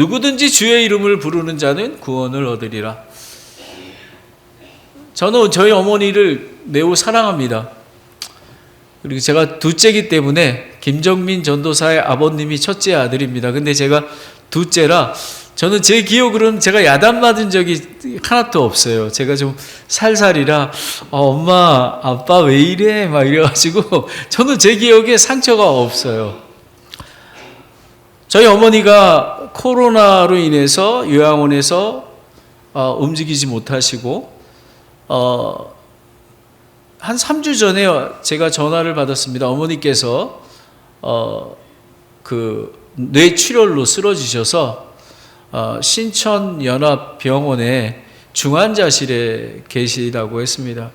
누구든지 주의 이름을 부르는 자는 구원을 얻으리라. 저는 저희 어머니를 매우 사랑합니다. 그리고 제가 둘째이기 때문에 김정민 전도사의 아버님이 첫째 아들입니다. 근데 제가 둘째라 저는 제 기억으로는 제가 야단맞은 적이 하나도 없어요. 제가 좀 살살이라 엄마 아빠 왜 이래 막 이래가지고 저는 제 기억에 상처가 없어요. 저희 어머니가 코로나로 인해서 요양원에서 움직이지 못하시고 한 3주 전에 제가 전화를 받았습니다. 어머니께서 그 뇌출혈로 쓰러지셔서 신천연합병원의 중환자실에 계시다고 했습니다.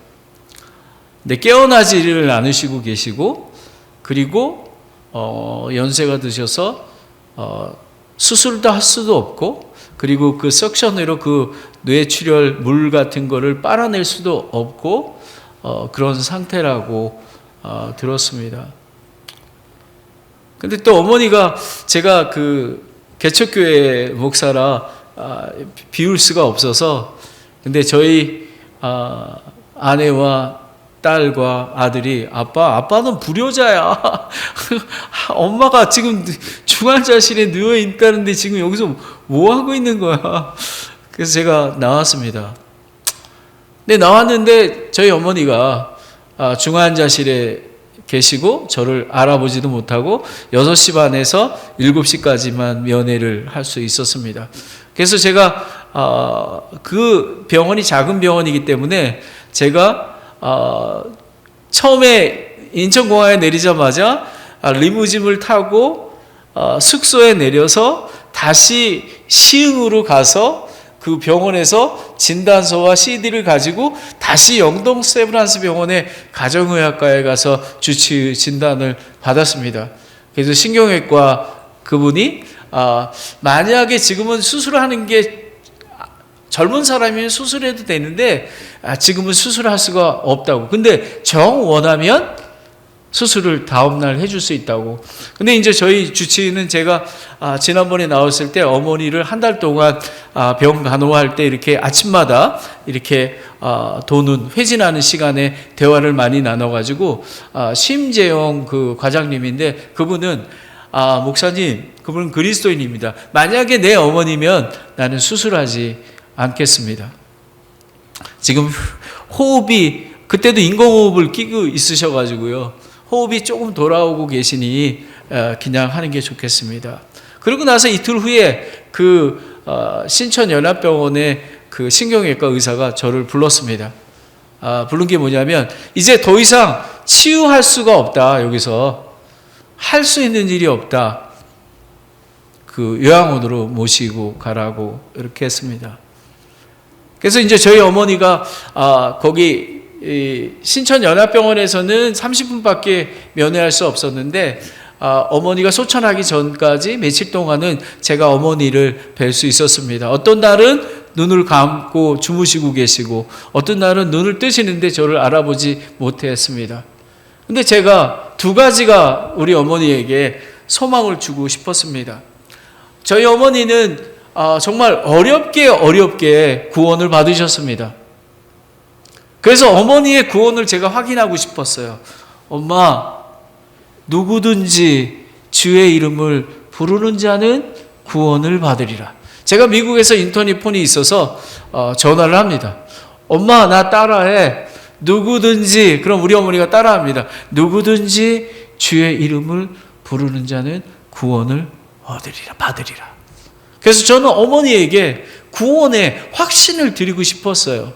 근데 깨어나지를 않으시고 계시고, 그리고 연세가 드셔서 수술도 할 수도 없고, 그리고 그 석션으로 그 뇌출혈 물 같은 거를 빨아낼 수도 없고 그런 상태라고 들었습니다. 근데 또 어머니가 제가 그 개척교회 목사라 비울 수가 없어서, 근데 저희 아내와 딸과 아들이 아빠는 불효자야. 엄마가 지금 중환자실에 누워 있다는데 지금 여기서 뭐 하고 있는 거야. 그래서 제가 나왔습니다. 근데 나왔는데 저희 어머니가 중환자실에 계시고 저를 알아보지도 못하고 6시 반에서 7시까지만 면회를 할 수 있었습니다. 그래서 제가 그 병원이 작은 병원이기 때문에 제가 처음에 인천공항에 내리자마자 리무진을 타고 숙소에 내려서 다시 시흥으로 가서 그 병원에서 진단서와 CD를 가지고 다시 영동 세브란스 병원의 가정의학과에 가서 주치 진단을 받았습니다. 그래서 신경외과 그분이 만약에 지금은 수술하는 게 젊은 사람이면 수술해도 되는데 지금은 수술할 수가 없다고. 근데 정 원하면 수술을 다음날 해줄 수 있다고. 근데 이제 저희 주치의는 제가 지난번에 나왔을 때 어머니를 한 달 동안 병 간호할 때 이렇게 아침마다 이렇게 도는 회진하는 시간에 대화를 많이 나눠가지고 심재영 그 과장님인데 그분은 목사님, 그분은 그리스도인입니다. 만약에 내 어머니면 나는 수술하지 않겠습니다. 지금 호흡이 그때도 인공호흡을 끼고 있으셔가지고요. 호흡이 조금 돌아오고 계시니 그냥 하는 게 좋겠습니다. 그러고 나서 이틀 후에 그 신천연합병원의 그 신경외과 의사가 저를 불렀습니다. 부른 게 뭐냐면 이제 더 이상 치유할 수가 없다. 여기서 할 수 있는 일이 없다. 그 요양원으로 모시고 가라고 이렇게 했습니다. 그래서 이제 저희 어머니가 거기 신천연합병원에서는 30분밖에 면회할 수 없었는데 어머니가 소천하기 전까지 며칠 동안은 제가 어머니를 뵐 수 있었습니다. 어떤 날은 눈을 감고 주무시고 계시고 어떤 날은 눈을 뜨시는데 저를 알아보지 못했습니다. 근데 제가 두 가지가 우리 어머니에게 소망을 주고 싶었습니다. 저희 어머니는 정말 어렵게 구원을 받으셨습니다. 그래서 어머니의 구원을 제가 확인하고 싶었어요. 엄마, 누구든지 주의 이름을 부르는 자는 구원을 받으리라. 제가 미국에서 인터넷 폰이 있어서 전화를 합니다. 엄마, 나 따라해. 누구든지, 그럼 우리 어머니가 따라합니다. 누구든지 주의 이름을 부르는 자는 구원을 받으리라. 그래서 저는 어머니에게 구원의 확신을 드리고 싶었어요.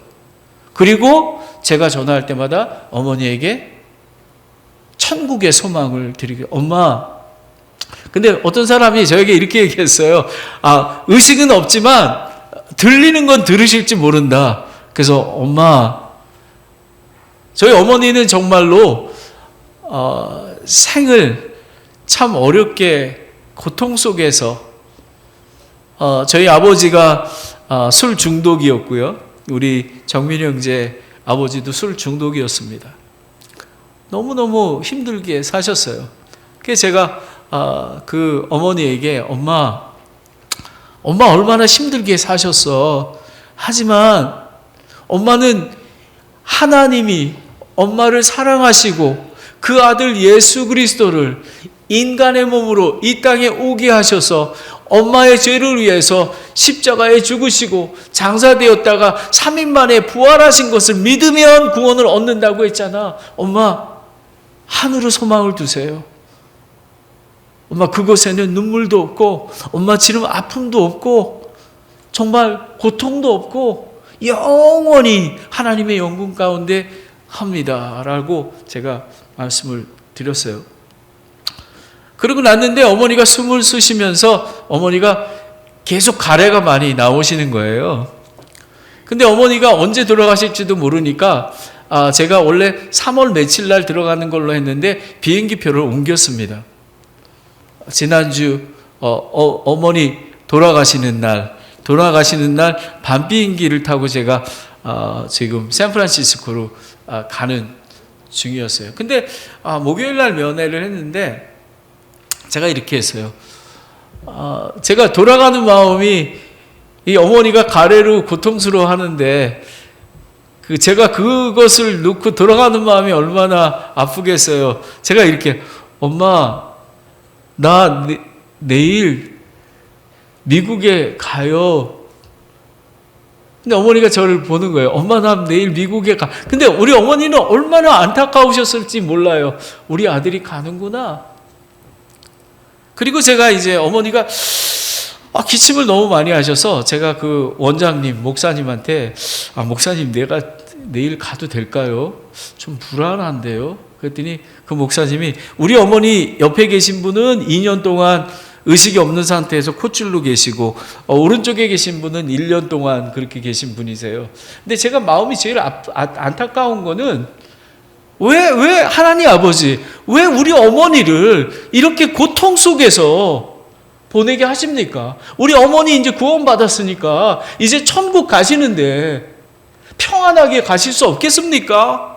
그리고 제가 전화할 때마다 어머니에게 천국의 소망을 드리고, 엄마, 근데 어떤 사람이 저에게 이렇게 얘기했어요. 의식은 없지만 들리는 건 들으실지 모른다. 그래서 엄마, 저희 어머니는 정말로 생을 참 어렵게 고통 속에서 저희 아버지가 술 중독이었고요. 우리 정민이 형제 아버지도 술 중독이었습니다. 너무너무 힘들게 사셨어요. 그래서 제가 그 어머니에게 엄마, 엄마 얼마나 힘들게 사셨어. 하지만 엄마는 하나님이 엄마를 사랑하시고 그 아들 예수 그리스도를 인간의 몸으로 이 땅에 오게 하셔서 엄마의 죄를 위해서 십자가에 죽으시고 장사되었다가 3일 만에 부활하신 것을 믿으면 구원을 얻는다고 했잖아. 엄마, 하늘로 소망을 두세요. 엄마, 그곳에는 눈물도 없고 엄마 지금 아픔도 없고 정말 고통도 없고 영원히 하나님의 영광 가운데 합니다 라고 제가 말씀을 드렸어요. 그러고 났는데 어머니가 숨을 쉬시면서 어머니가 계속 가래가 많이 나오시는 거예요. 근데 어머니가 언제 돌아가실지도 모르니까 제가 원래 3월 며칠 날 들어가는 걸로 했는데 비행기표를 옮겼습니다. 지난주 어머니 돌아가시는 날 밤 비행기를 타고 제가 지금 샌프란시스코로 가는 중이었어요. 근데 목요일 날 면회를 했는데 제가 이렇게 했어요. 제가 돌아가는 마음이 이 어머니가 가래로 고통스러워 하는데 제가 그것을 놓고 돌아가는 마음이 얼마나 아프겠어요. 제가 이렇게 엄마 나 내일 미국에 가요. 근데 어머니가 저를 보는 거예요. 엄마 나 내일 미국에 가. 근데 우리 어머니는 얼마나 안타까우셨을지 몰라요. 우리 아들이 가는구나. 그리고 제가 이제 어머니가 기침을 너무 많이 하셔서 제가 그 원장님 목사님한테 목사님 내가 내일 가도 될까요? 좀 불안한데요. 그랬더니 그 목사님이 우리 어머니 옆에 계신 분은 2년 동안 의식이 없는 상태에서 콧줄로 계시고 오른쪽에 계신 분은 1년 동안 그렇게 계신 분이세요. 근데 제가 마음이 제일 안타까운 거는 왜 하나님 아버지 왜 우리 어머니를 이렇게 고통 속에서 보내게 하십니까? 우리 어머니 이제 구원받았으니까 이제 천국 가시는데 평안하게 가실 수 없겠습니까?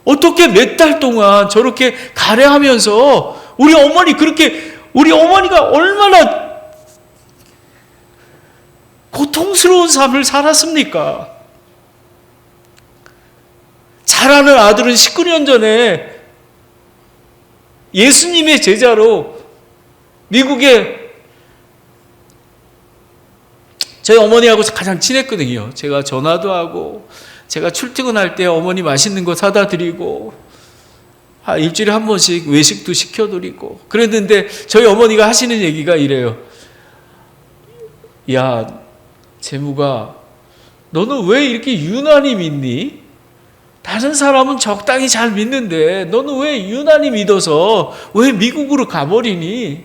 어떻게 몇 달 동안 저렇게 가래하면서 우리 어머니가 얼마나 고통스러운 삶을 살았습니까? 잘하는 아들은 19년 전에 예수님의 제자로 미국에 저희 어머니하고 가장 친했거든요. 제가 전화도 하고 제가 출퇴근할 때 어머니 맛있는 거 사다 드리고 일주일에 한 번씩 외식도 시켜드리고 그랬는데 저희 어머니가 하시는 얘기가 이래요. 야 재무가 너는 왜 이렇게 유난히 믿니? 다른 사람은 적당히 잘 믿는데 너는 왜 유난히 믿어서 왜 미국으로 가버리니?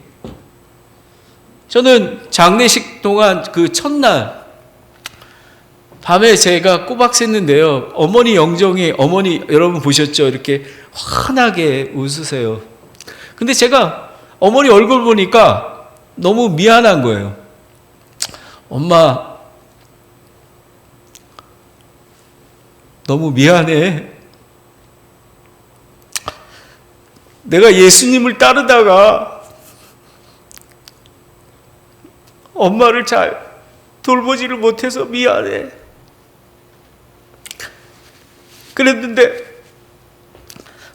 저는 장례식 동안 그 첫날 밤에 제가 꼬박 샜는데요. 어머니 영정이 어머니 여러분 보셨죠? 이렇게 환하게 웃으세요. 근데 제가 어머니 얼굴 보니까 너무 미안한 거예요. 엄마 너무 미안해. 내가 예수님을 따르다가 엄마를 잘 돌보지를 못해서 미안해. 그랬는데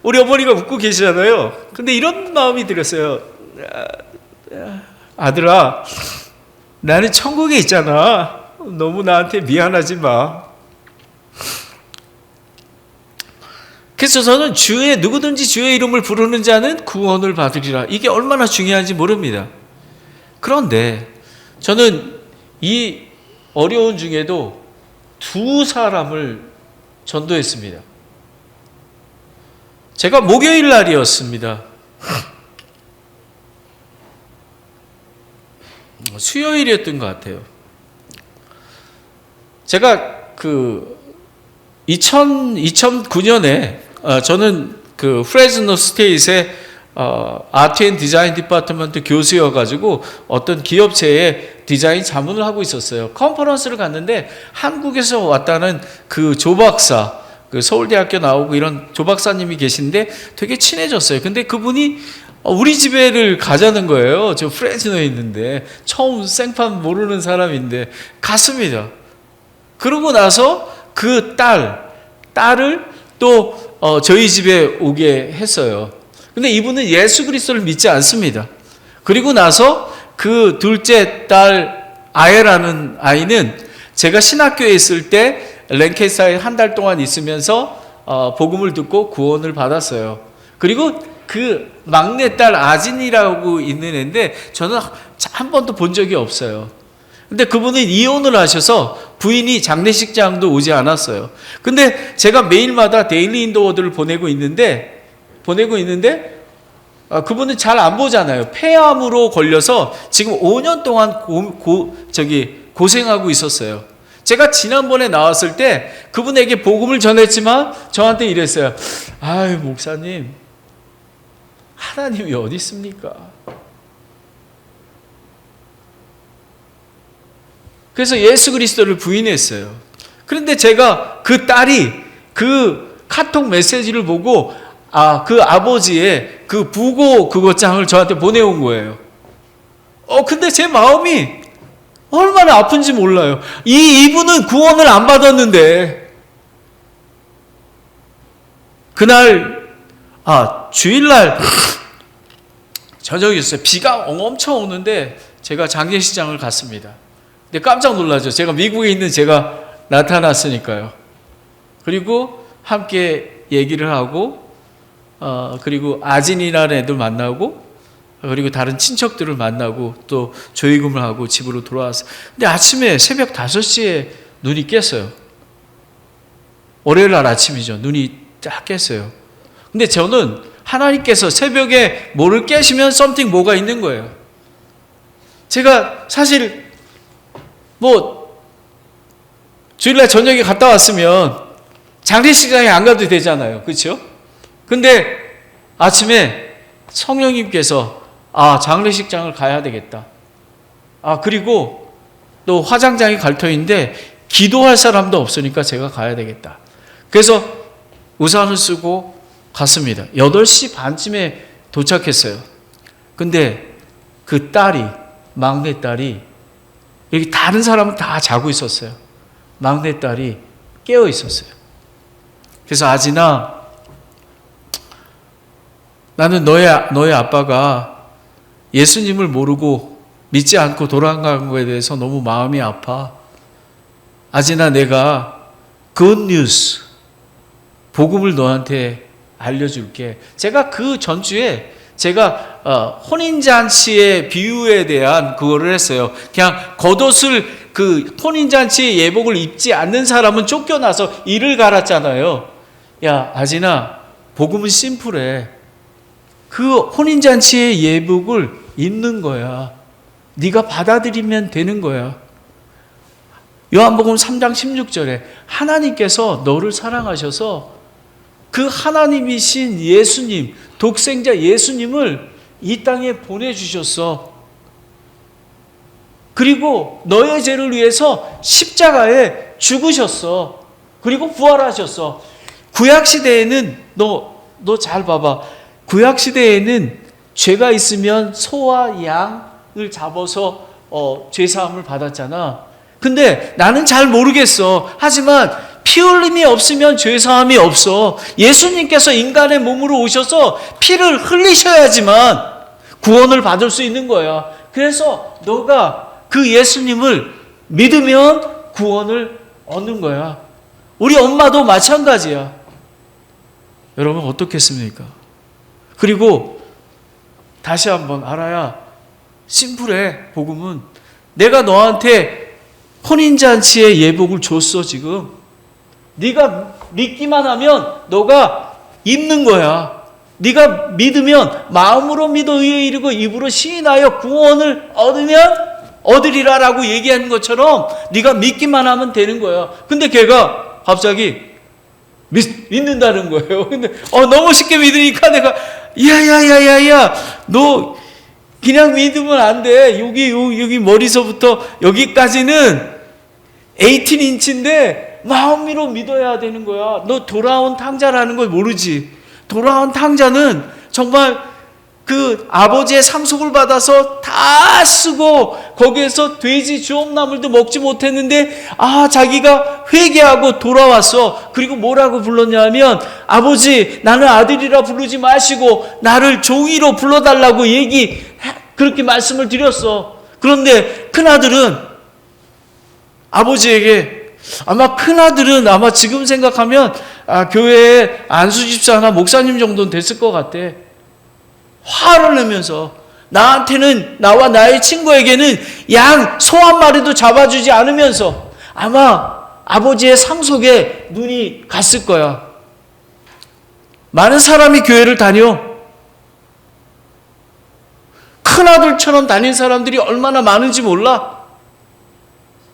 우리 어머니가 웃고 계시잖아요. 근데 이런 마음이 들었어요. 아들아, 나는 천국에 있잖아. 너무 나한테 미안하지 마. 그래서 저는 누구든지 주의 이름을 부르는 자는 구원을 받으리라. 이게 얼마나 중요한지 모릅니다. 그런데 저는 이 어려운 중에도 두 사람을 전도했습니다. 제가 목요일 날이었습니다. 수요일이었던 것 같아요. 제가 2009년에 저는 그 프레즈노 스테이트의 아트 앤 디자인 디파트먼트 교수여가지고 어떤 기업체에 디자인 자문을 하고 있었어요. 컨퍼런스를 갔는데 한국에서 왔다는 그 조박사, 그 서울대학교 나오고 이런 조박사님이 계신데 되게 친해졌어요. 근데 그분이 우리 집에를 가자는 거예요. 저 프레즈노에 있는데 처음 생판 모르는 사람인데 갔습니다. 그러고 나서 그 딸을 또 저희 집에 오게 했어요. 근데 이분은 예수 그리스도를 믿지 않습니다. 그리고 나서 그 둘째 딸 아예라는 아이는 제가 신학교에 있을 때 랭캐스터에 한 달 동안 있으면서 복음을 듣고 구원을 받았어요. 그리고 그 막내딸 아진이라고 있는 애인데 저는 한 번도 본 적이 없어요. 근데 그분은 이혼을 하셔서 부인이 장례식장도 오지 않았어요. 근데 제가 매일마다 데일리 인도워드를 보내고 있는데 그분은 잘 안 보잖아요. 폐암으로 걸려서 지금 5년 동안 고생하고 있었어요. 제가 지난번에 나왔을 때 그분에게 복음을 전했지만 저한테 이랬어요. 아유, 목사님, 하나님이 어디 있습니까? 그래서 예수 그리스도를 부인했어요. 그런데 제가 그 딸이 그 카톡 메시지를 보고 그 아버지의 그 부고 그것장을 저한테 보내온 거예요. 근데 제 마음이 얼마나 아픈지 몰라요. 이분은 구원을 안 받았는데 그날 주일날 저녁이었어요. 비가 엄청 오는데 제가 장례식장을 갔습니다. 근데 깜짝 놀라죠. 제가 미국에 있는 제가 나타났으니까요. 그리고 함께 얘기를 하고 그리고 아진이라는 애들 만나고 그리고 다른 친척들을 만나고 또 조의금을 하고 집으로 돌아왔어요. 근데 아침에 새벽 5시에 눈이 깼어요. 월요일 날 아침이죠. 눈이 딱 깼어요. 근데 저는 하나님께서 새벽에 뭐를 깨시면 something 뭐가 있는 거예요. 제가 사실 주일날 저녁에 갔다 왔으면 장례식장에 안 가도 되잖아요. 그렇죠? 근데 아침에 성령님께서 장례식장을 가야 되겠다. 그리고 또 화장장이 갈 터인데 기도할 사람도 없으니까 제가 가야 되겠다. 그래서 우산을 쓰고 갔습니다. 8시 반쯤에 도착했어요. 근데 그 막내딸이 여기 다른 사람은 다 자고 있었어요. 막내딸이 깨어 있었어요. 그래서 아진아, 나는 너의 아빠가 예수님을 모르고 믿지 않고 돌아간 거에 대해서 너무 마음이 아파. 아진아, 내가 good news, 복음을 너한테 알려줄게. 제가 그 전주에 제가 혼인잔치의 비유에 대한 그거를 했어요. 그냥 겉옷을 그 혼인잔치의 예복을 입지 않는 사람은 쫓겨나서 이를 갈았잖아요. 야, 아진아, 복음은 심플해. 그 혼인잔치의 예복을 입는 거야. 네가 받아들이면 되는 거야. 요한복음 3장 16절에 하나님께서 너를 사랑하셔서 그 하나님이신 예수님, 독생자 예수님을 이 땅에 보내주셨어. 그리고 너의 죄를 위해서 십자가에 죽으셨어. 그리고 부활하셨어. 구약시대에는 너 잘 봐봐. 구약시대에는 죄가 있으면 소와 양을 잡아서 죄사함을 받았잖아. 근데 나는 잘 모르겠어. 하지만 피 흘림이 없으면 죄사함이 없어. 예수님께서 인간의 몸으로 오셔서 피를 흘리셔야지만 구원을 받을 수 있는 거야. 그래서 너가 그 예수님을 믿으면 구원을 얻는 거야. 우리 엄마도 마찬가지야. 여러분 어떻겠습니까? 그리고 다시 한번 알아야 심플해. 복음은 내가 너한테 혼인잔치의 예복을 줬어. 지금 네가 믿기만 하면 너가 입는 거야. 네가 믿으면 마음으로 믿어 의에 이르고 입으로 시인하여 구원을 얻으리라라고 얘기하는 것처럼 네가 믿기만 하면 되는 거야. 근데 걔가 갑자기 믿는다는 거예요. 근데 너무 쉽게 믿으니까 내가 야야야야야, 너 그냥 믿으면 안 돼. 여기 머리서부터 여기까지는 18인치인데 마음으로 믿어야 되는 거야. 너 돌아온 탕자라는 걸 모르지? 돌아온 탕자는 정말 그 아버지의 상속을 받아서 다 쓰고 거기에서 돼지 주업나물도 먹지 못했는데 자기가 회개하고 돌아왔어. 그리고 뭐라고 불렀냐면 아버지 나는 아들이라 부르지 마시고 나를 종이로 불러달라고 그렇게 말씀을 드렸어. 그런데 큰아들은 아버지에게 큰아들은 지금 생각하면 교회에 안수집사나 목사님 정도는 됐을 것 같아. 화를 내면서 나와 나의 친구에게는 소 한 마리도 잡아주지 않으면서 아마 아버지의 상속에 눈이 갔을 거야. 많은 사람이 교회를 다녀. 큰아들처럼 다닌 사람들이 얼마나 많은지 몰라.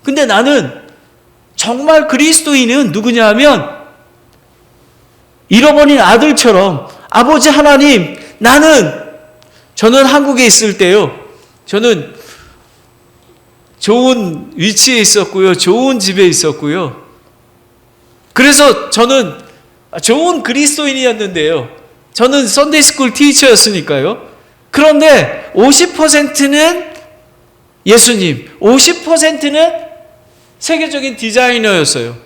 근데 나는 정말 그리스도인은 누구냐 하면 잃어버린 아들처럼 아버지 하나님, 저는 한국에 있을 때요. 저는 좋은 위치에 있었고요. 좋은 집에 있었고요. 그래서 저는 좋은 그리스도인이었는데요. 저는 썬데이스쿨 티처였으니까요. 그런데 50%는 예수님, 50%는 세계적인 디자이너였어요.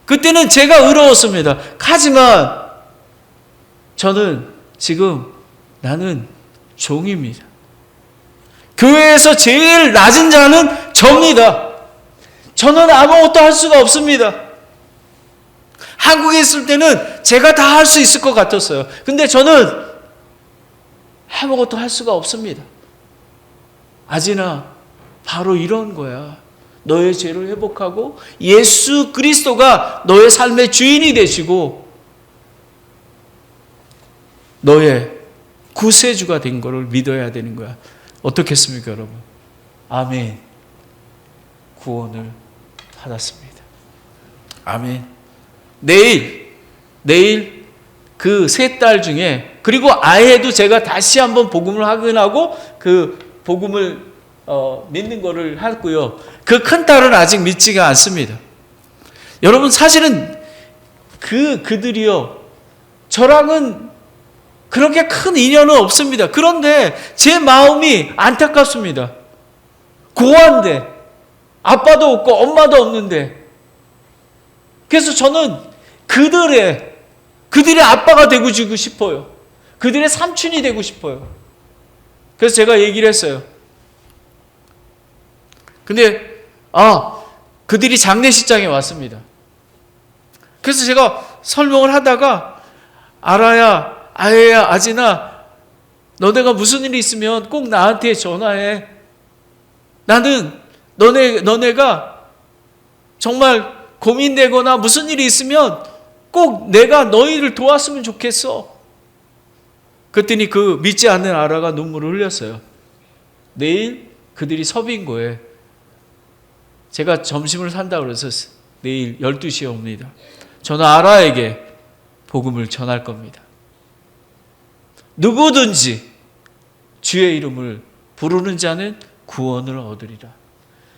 그때는 제가 의로웠습니다. 하지만 나는 종입니다. 교회에서 제일 낮은 자는 접니다. 저는 아무것도 할 수가 없습니다. 한국에 있을 때는 제가 다 할 수 있을 것 같았어요. 근데 저는 아무것도 할 수가 없습니다. 아지나 바로 이런 거야. 너의 죄를 회복하고 예수 그리스도가 너의 삶의 주인이 되시고 너의 구세주가 된 것을 믿어야 되는 거야. 어떻겠습니까, 여러분? 아멘. 구원을 받았습니다. 아멘. 내일 그 3딸 중에, 그리고 아예도 제가 다시 한번 복음을 확인하고 그 복음을 믿는 거를 하고요. 그 큰 딸은 아직 믿지가 않습니다. 여러분, 사실은 그들이요, 저랑은 그렇게 큰 인연은 없습니다. 그런데 제 마음이 안타깝습니다. 고아인데, 아빠도 없고 엄마도 없는데. 그래서 저는 그들의 아빠가 되고 싶어요. 그들의 삼촌이 되고 싶어요. 그래서 제가 얘기를 했어요. 근데 그들이 장례식장에 왔습니다. 그래서 제가 설명을 하다가 아라야, 아예야, 아지나, 너네가 무슨 일이 있으면 꼭 나한테 전화해. 나는 너네가 정말 고민되거나 무슨 일이 있으면 꼭 내가 너희를 도왔으면 좋겠어. 그랬더니 그 믿지 않는 아라가 눈물을 흘렸어요. 내일 그들이 서빙고에 제가 점심을 산다고 그래서 내일 12시에 옵니다. 저는 아라에게 복음을 전할 겁니다. 누구든지 주의 이름을 부르는 자는 구원을 얻으리라.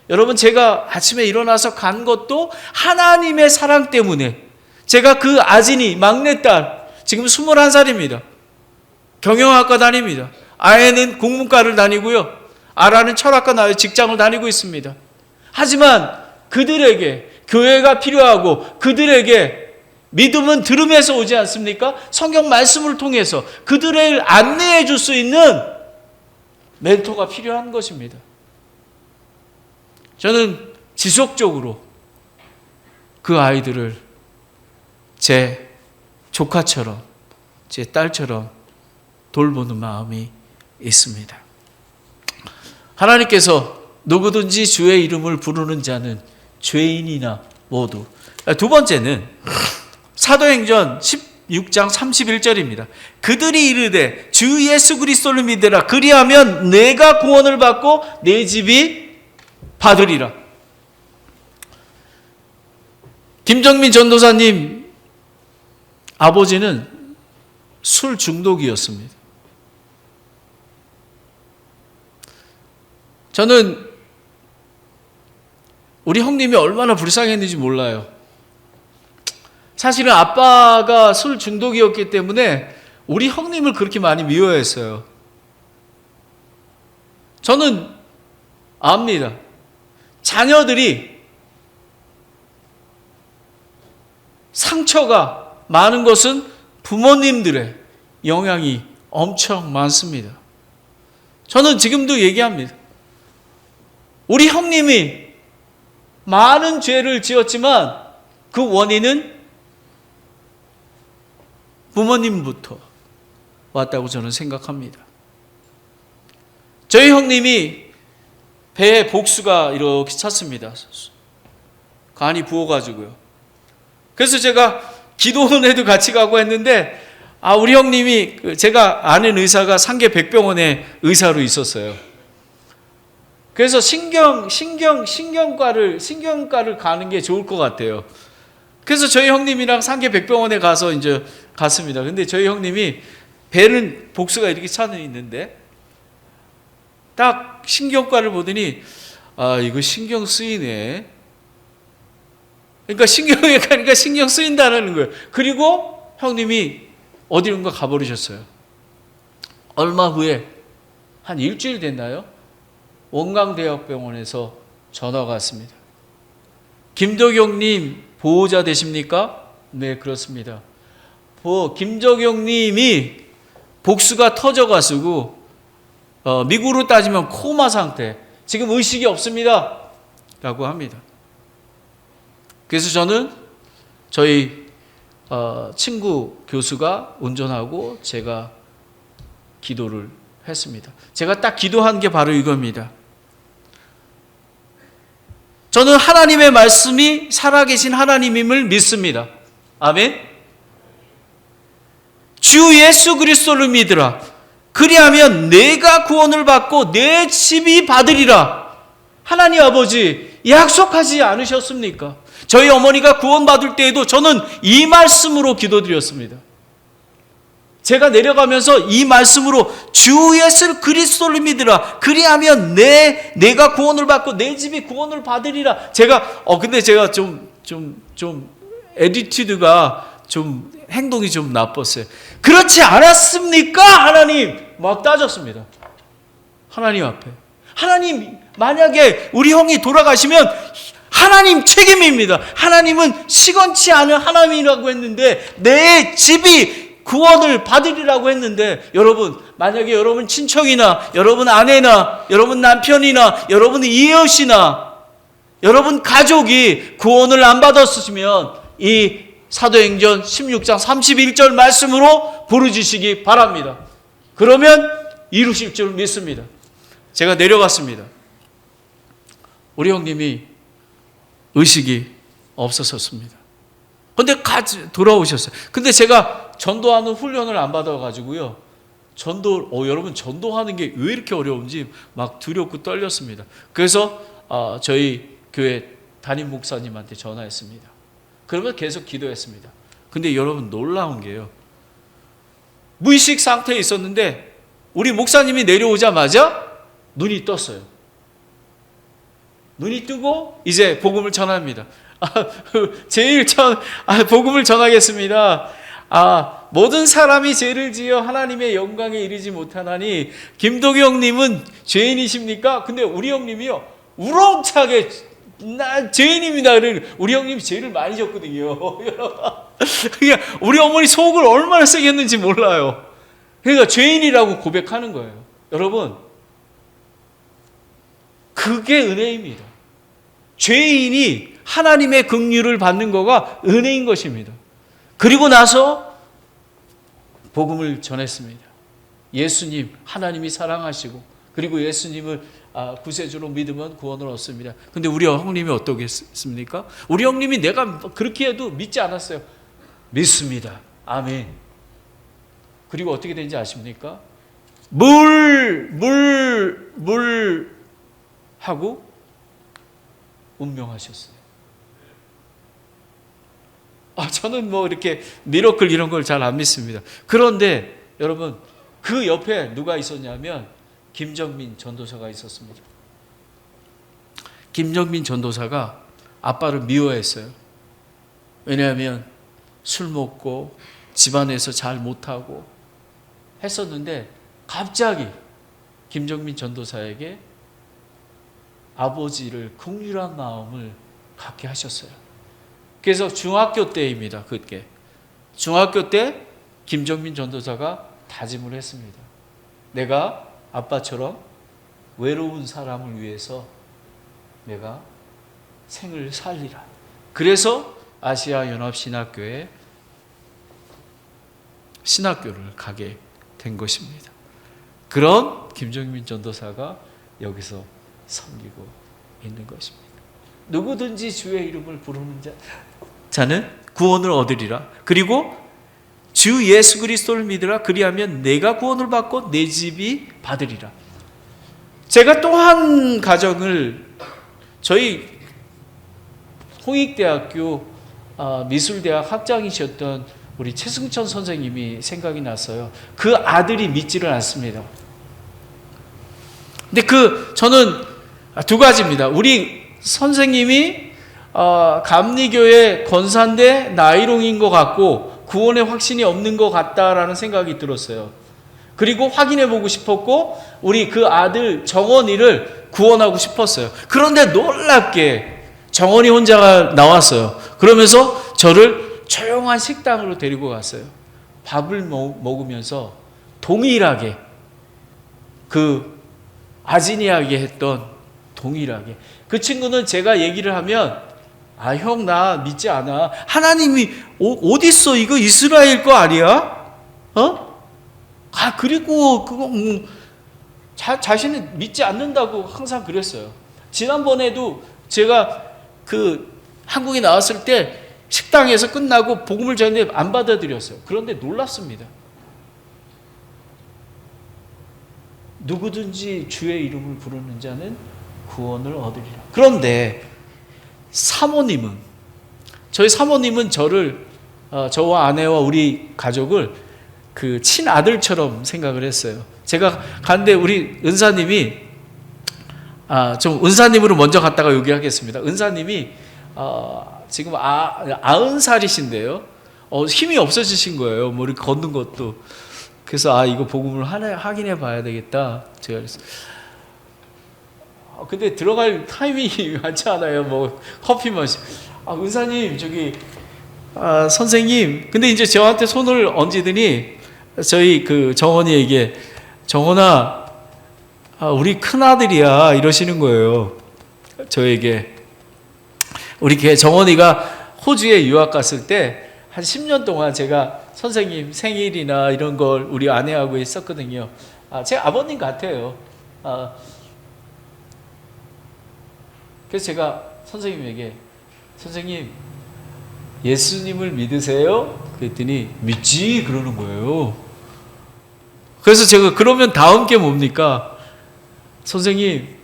여러분, 제가 아침에 일어나서 간 것도 하나님의 사랑 때문에. 제가 그 아진이 막내딸 지금 21살입니다. 경영학과 다닙니다. 아예는 국문과를 다니고요. 아라는 철학과 직장을 다니고 있습니다. 하지만 그들에게 교회가 필요하고 그들에게 믿음은 들음에서 오지 않습니까? 성경 말씀을 통해서 그들을 안내해 줄 수 있는 멘토가 필요한 것입니다. 저는 지속적으로 그 아이들을 제 조카처럼, 제 딸처럼 돌보는 마음이 있습니다. 하나님께서 누구든지 주의 이름을 부르는 자는 죄인이나 모두. 두 번째는 사도행전 16장 31절입니다. 그들이 이르되 주 예수 그리스도를 믿으라. 그리하면 내가 구원을 받고 내 집이 받으리라. 김정민 전도사님 아버지는 술 중독이었습니다. 저는 우리 형님이 얼마나 불쌍했는지 몰라요. 사실은 아빠가 술 중독이었기 때문에 우리 형님을 그렇게 많이 미워했어요. 저는 압니다. 자녀들이 상처가 많은 것은 부모님들의 영향이 엄청 많습니다. 저는 지금도 얘기합니다. 우리 형님이 많은 죄를 지었지만 그 원인은 부모님부터 왔다고 저는 생각합니다. 저희 형님이 배에 복수가 이렇게 찼습니다. 간이 부어가지고요. 그래서 제가 기도원에도 같이 가고 했는데, 우리 형님이, 제가 아는 의사가 상계백병원에 의사로 있었어요. 그래서 신경과를 가는 게 좋을 것 같아요. 그래서 저희 형님이랑 상계백병원에 가서 이제 갔습니다. 근데 저희 형님이 배는 복수가 이렇게 차는 있는데, 딱 신경과를 보더니, 이거 신경 쓰이네. 그러니까 신경에 가니까 신경 쓰인다는 거예요. 그리고 형님이 어디론가 가버리셨어요. 얼마 후에, 한 일주일 됐나요? 원광대학병원에서 전화가 왔습니다. 김덕용님 보호자 되십니까? 네, 그렇습니다. 김덕용님이 복수가 터져가지고 미국으로 따지면 코마 상태, 지금 의식이 없습니다 라고 합니다. 그래서 저는 저희 친구 교수가 운전하고 제가 기도를 했습니다. 제가 딱 기도한 게 바로 이겁니다. 저는 하나님의 말씀이 살아계신 하나님임을 믿습니다. 아멘. 주 예수 그리스도를 믿으라. 그리하면 내가 구원을 받고 내 집이 받으리라. 하나님 아버지 약속하지 않으셨습니까? 저희 어머니가 구원받을 때에도 저는 이 말씀으로 기도드렸습니다. 제가 내려가면서 이 말씀으로 주 예수 그리스도를 믿으라. 그리하면 내가 구원을 받고 내 집이 구원을 받으리라. 근데 제가 애티튜드가 행동이 좀 나빴어요. 그렇지 않았습니까? 하나님! 막 따졌습니다. 하나님 앞에. 하나님, 만약에 우리 형이 돌아가시면 하나님 책임입니다. 하나님은 시건치 않은 하나님이라고 했는데 내 집이 구원을 받으리라고 했는데, 여러분, 만약에 여러분 친척이나 여러분 아내나 여러분 남편이나 여러분 이웃이나 여러분 가족이 구원을 안 받았으면 이 사도행전 16장 31절 말씀으로 부르짖으시기 바랍니다. 그러면 이루실 줄 믿습니다. 제가 내려갔습니다. 우리 형님이 의식이 없었습니다. 근데 돌아오셨어요. 근데 제가 전도하는 훈련을 안 받아가지고요. 여러분 전도하는 게 왜 이렇게 어려운지 막 두렵고 떨렸습니다. 그래서 저희 교회 담임 목사님한테 전화했습니다. 그러면 계속 기도했습니다. 근데 여러분 놀라운 게요. 무의식 상태에 있었는데 우리 목사님이 내려오자마자 눈이 떴어요. 눈이 뜨고 이제 복음을 전합니다. 복음을 전하겠습니다. 모든 사람이 죄를 지어 하나님의 영광에 이르지 못하나니 김도경님은 죄인이십니까? 근데 우리 형님이요, 우렁차게 나 죄인입니다. 우리 형님이 죄를 많이 졌거든요. 그러니까 우리 어머니 속을 얼마나 세게 했는지 몰라요. 그러니까 죄인이라고 고백하는 거예요. 여러분, 그게 은혜입니다. 죄인이 하나님의 긍휼을 받는 거가 은혜인 것입니다. 그리고 나서 복음을 전했습니다. 예수님, 하나님이 사랑하시고, 그리고 예수님을 구세주로 믿으면 구원을 얻습니다. 근데 우리 형님이 어떻겠습니까? 우리 형님이 내가 그렇게 해도 믿지 않았어요. 믿습니다. 아멘. 그리고 어떻게 된지 아십니까? 물 하고 운명하셨어요. 저는 이렇게 미러클 이런 걸 잘 안 믿습니다. 그런데 여러분, 그 옆에 누가 있었냐면 김정민 전도사가 있었습니다. 김정민 전도사가 아빠를 미워했어요. 왜냐하면 술 먹고 집안에서 잘 못하고 했었는데 갑자기 김정민 전도사에게 아버지를 긍휼한 마음을 갖게 하셨어요. 그래서 중학교 때입니다. 그때 중학교 때 김정민 전도사가 다짐을 했습니다. 내가 아빠처럼 외로운 사람을 위해서 내가 생을 살리라. 그래서 아시아 연합 신학교에 신학교를 가게 된 것입니다. 그런 김정민 전도사가 여기서 섬기고 있는 것입니다. 누구든지 주의 이름을 부르는 자는 구원을 얻으리라. 그리고 주 예수 그리스도를 믿으라. 그리하면 내가 구원을 받고 내 집이 받으리라. 제가 또 한 가정을 저희 홍익대학교 미술대학 학장이셨던 우리 최승천 선생님이 생각이 났어요. 그 아들이 믿지를 않습니다. 근데 저는 두 가지입니다. 우리 선생님이 감리교회 권사인데 나이롱인 것 같고 구원의 확신이 없는 것 같다라는 생각이 들었어요. 그리고 확인해 보고 싶었고 우리 그 아들 정원이를 구원하고 싶었어요. 그런데 놀랍게 정원이 혼자가 나왔어요. 그러면서 저를 조용한 식당으로 데리고 갔어요. 밥을 먹으면서 동일하게 아진이하게 했던 동일하게. 그 친구는 제가 얘기를 하면 형 나 믿지 않아. 하나님이 어디 있어? 이거 이스라엘 거 아니야? 그리고 그거 자신은 믿지 않는다고 항상 그랬어요. 지난번에도 제가 한국에 나왔을 때 식당에서 끝나고 복음을 전했는데 안 받아들였어요. 그런데 놀랐습니다. 누구든지 주의 이름을 부르는 자는 구원을 얻으리라. 그런데 저희 사모님은 저와 아내와 우리 가족을 친아들처럼 생각을 했어요. 제가 갔는데 우리 은사님이 좀 은사님으로 먼저 갔다가 여기 하겠습니다. 은사님이 지금 90살이신데요. 힘이 없어지신 거예요. 뭐 이렇게 걷는 것도. 그래서 이거 복음을 확인해 봐야 되겠다. 제가 그랬어요. 근데 들어갈 타이밍이 많지 않아요. 뭐 커피 마시. 은사님 선생님. 근데 이제 저한테 손을 얹으더니 저희 정원이에게 정원아 우리 큰아들이야 이러시는 거예요. 저에게. 우리 정원이가 호주에 유학 갔을 때 한 10년 동안 제가 선생님 생일이나 이런 걸 우리 아내하고 했었거든요. 제 아버님 같아요. 그래서 제가 선생님에게 선생님 예수님을 믿으세요? 그랬더니 믿지 그러는 거예요. 그래서 제가 그러면 다음 게 뭡니까? 선생님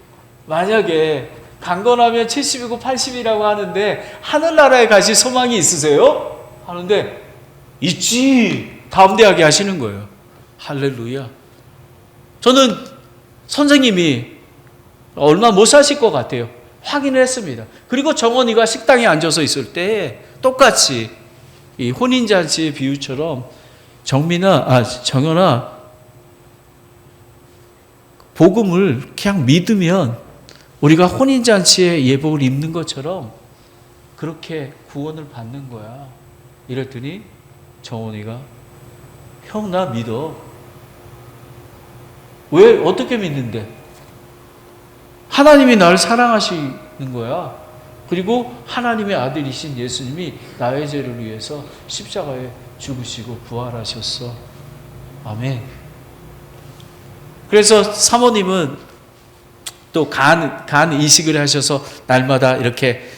만약에 강건하면 70이고 80이라고 하는데 하늘나라에 가실 소망이 있으세요? 하는데 있지 담대하게 하시는 거예요. 할렐루야. 저는 선생님이 얼마 못 사실 것 같아요. 확인을 했습니다. 그리고 정원이가 식당에 앉아서 있을 때 똑같이 이 혼인잔치의 비유처럼 정연아 복음을 그냥 믿으면 우리가 혼인잔치에 예복을 입는 것처럼 그렇게 구원을 받는 거야. 이랬더니 정원이가 형 나 믿어. 왜? 어떻게 믿는데? 하나님이 나를 사랑하시는 거야. 그리고 하나님의 아들이신 예수님이 나의 죄를 위해서 십자가에 죽으시고 부활하셨어. 아멘. 그래서 사모님은 또 간 이식을 하셔서 날마다 이렇게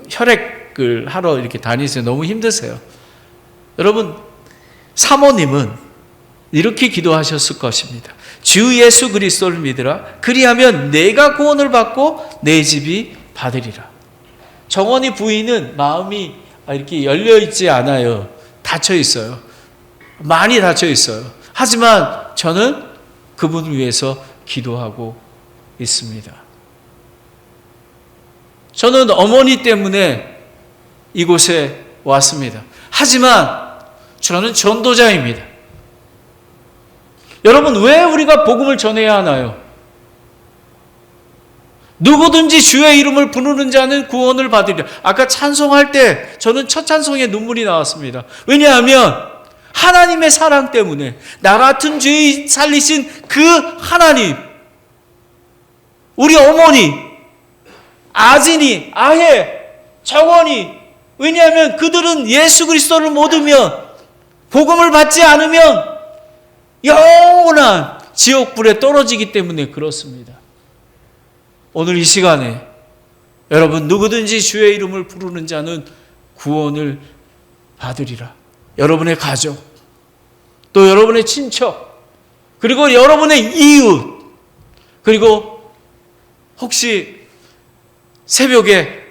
혈액을 하러 이렇게 다니세요. 너무 힘드세요. 여러분, 사모님은 이렇게 기도하셨을 것입니다. 주 예수 그리스도를 믿으라. 그리하면 내가 구원을 받고 내 집이 받으리라. 정원이 부인은 마음이 이렇게 열려 있지 않아요. 닫혀 있어요. 많이 닫혀 있어요. 하지만 저는 그분을 위해서 기도하고 있습니다. 저는 어머니 때문에 이곳에 왔습니다. 하지만 저는 전도자입니다. 여러분, 왜 우리가 복음을 전해야 하나요? 누구든지 주의 이름을 부르는 자는 구원을 받으리라. 아까 찬송할 때 저는 첫 찬송에 눈물이 나왔습니다. 왜냐하면 하나님의 사랑 때문에, 나 같은 죄인 살리신 그 하나님, 우리 어머니, 아진이, 아해, 정원이, 왜냐하면 그들은 예수 그리스도를 못 믿으면, 복음을 받지 않으면 영원한 지옥불에 떨어지기 때문에 그렇습니다. 오늘 이 시간에 여러분, 누구든지 주의 이름을 부르는 자는 구원을 받으리라. 여러분의 가족, 또 여러분의 친척, 그리고 여러분의 이웃, 그리고 혹시 새벽에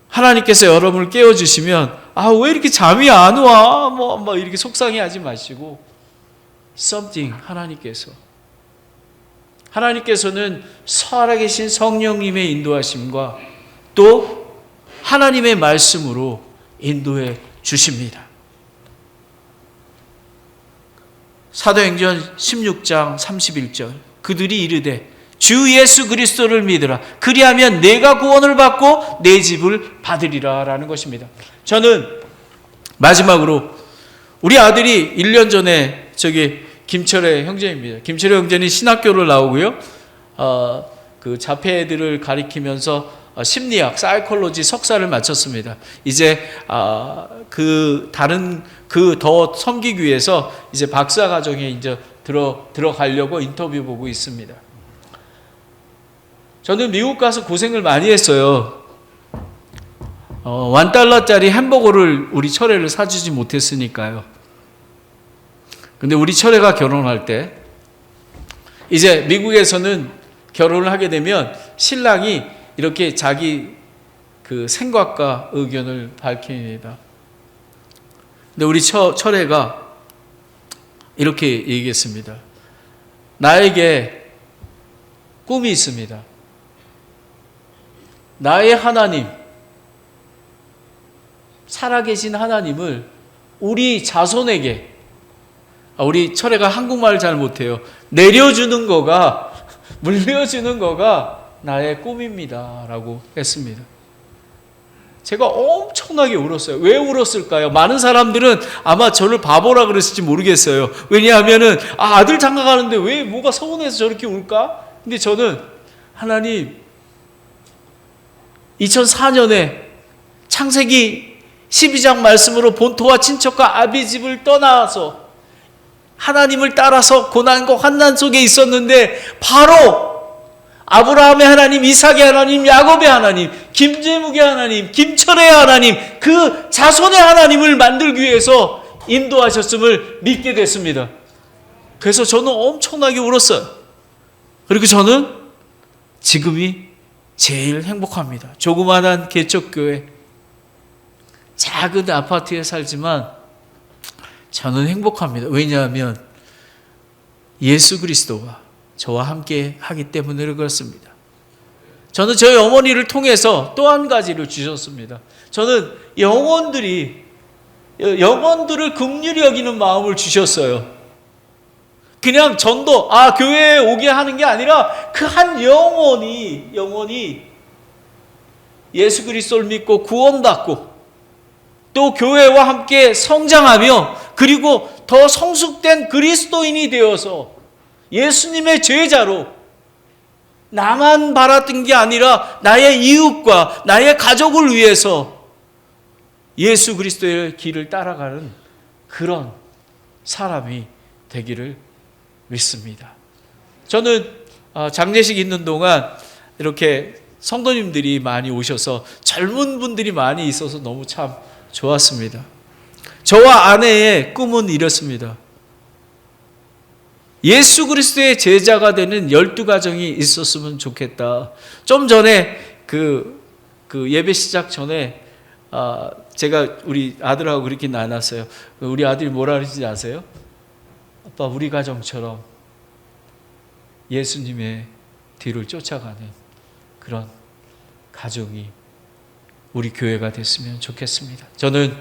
하나님께서 여러분을 깨워주시면, 왜 이렇게 잠이 안 와? 뭐 이렇게 속상해하지 마시고, something, 하나님께서는 살아계신 성령님의 인도하심과 또 하나님의 말씀으로 인도해 주십니다. 사도행전 16장 31절, 그들이 이르되 주 예수 그리스도를 믿으라. 그리하면 내가 구원을 받고 내 집을 받으리라 라는 것입니다. 저는 마지막으로 우리 아들이 1년 전에 김철의 형제입니다. 김철의 형제는 신학교를 나오고요. 그 자폐들을 가리키면서 심리학, 사이콜로지 석사를 마쳤습니다. 이제 더 섬기기 위해서 이제 박사 과정에 이제 들어가려고 인터뷰 보고 있습니다. 저는 미국 가서 고생을 많이 했어요. $1짜리 햄버거를 우리 철회를 사주지 못했으니까요. 근데 우리 철회가 결혼할 때, 이제 미국에서는 결혼을 하게 되면 신랑이 이렇게 자기 그 생각과 의견을 밝힙니다. 근데 우리 철회가 이렇게 얘기했습니다. 나에게 꿈이 있습니다. 나의 하나님, 살아계신 하나님을 우리 자손에게, 우리 철회가 한국말을 잘 못해요. 물려주는 거가 나의 꿈입니다 라고 했습니다. 제가 엄청나게 울었어요. 왜 울었을까요? 많은 사람들은 아마 저를 바보라 그랬을지 모르겠어요. 왜냐하면은 아들 장가 가는데 왜 뭐가 서운해서 저렇게 울까? 근데 저는 하나님, 2004년에 창세기 12장 말씀으로 본토와 친척과 아비 집을 떠나서 하나님을 따라서 고난과 환난 속에 있었는데, 바로 아브라함의 하나님, 이삭의 하나님, 야곱의 하나님, 김재묵의 하나님, 김철의 하나님, 그 자손의 하나님을 만들기 위해서 인도하셨음을 믿게 됐습니다. 그래서 저는 엄청나게 울었어요. 그리고 저는 지금이 제일 행복합니다. 조그마한 개척교회, 작은 아파트에 살지만 저는 행복합니다. 왜냐하면 예수 그리스도가 저와 함께 하기 때문에 그렇습니다. 저는 저희 어머니를 통해서 또 한 가지를 주셨습니다. 저는 영혼들을 긍휼히 여기는 마음을 주셨어요. 그냥 전도, 교회에 오게 하는 게 아니라 그 한 영혼이 예수 그리스도를 믿고 구원받고 또 교회와 함께 성장하며, 그리고 더 성숙된 그리스도인이 되어서 예수님의 제자로, 나만 바랐던 게 아니라 나의 이웃과 나의 가족을 위해서 예수 그리스도의 길을 따라가는 그런 사람이 되기를 믿습니다. 저는 장례식 있는 동안 이렇게 성도님들이 많이 오셔서 젊은 분들이 많이 있어서 너무 참 좋았습니다. 저와 아내의 꿈은 이렇습니다. 예수 그리스도의 제자가 되는 12가정이 있었으면 좋겠다. 좀 전에 그 예배 시작 전에 제가 우리 아들하고 그렇게 나눴어요. 우리 아들이 뭐라 그러는지 아세요? 아빠, 우리 가정처럼 예수님의 뒤를 쫓아가는 그런 가족이 우리 교회가 됐으면 좋겠습니다. 저는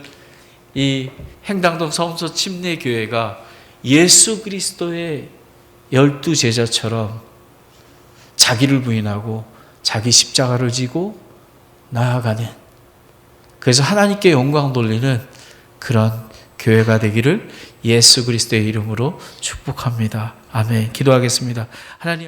이 행당동 성서 침례교회가 예수 그리스도의 12 제자처럼 자기를 부인하고 자기 십자가를 지고 나아가는, 그래서 하나님께 영광 돌리는 그런 교회가 되기를 예수 그리스도의 이름으로 축복합니다. 아멘. 기도하겠습니다. 하나님.